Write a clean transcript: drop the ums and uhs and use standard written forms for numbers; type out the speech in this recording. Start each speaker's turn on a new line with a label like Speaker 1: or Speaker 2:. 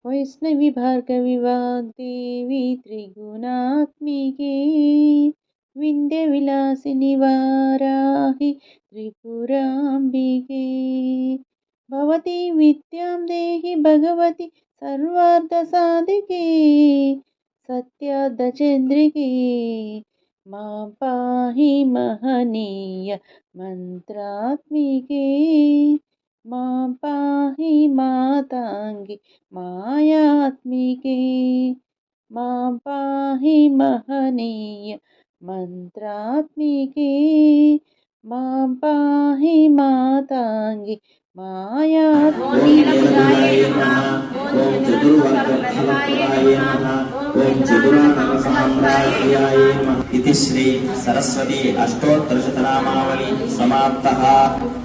Speaker 1: वैष्णवी भार्गवी वाग्देवी त्रिगुणात्मिके विन्ध्यविलासिनि वाराहि त्रिपुराम्बिके भवती विद्यां देहि भगवति सर्वार्थसाधिके सत्यार्धचन्द्रिके मां पाहि महनीय मंत्रात्मिके मां पाहि मातांगी मायात्मिके मां पाहि महनीय मंत्रात्मिके मां पाहि मातांगी मायात्मिके।
Speaker 2: ओम चतुर्वर्गफलप्रदाय नमः। ओम चतुरानवसाम्राज्याय नमः। इति श्री सरस्वती अष्टोत्तरशतनामावली समाप्तः।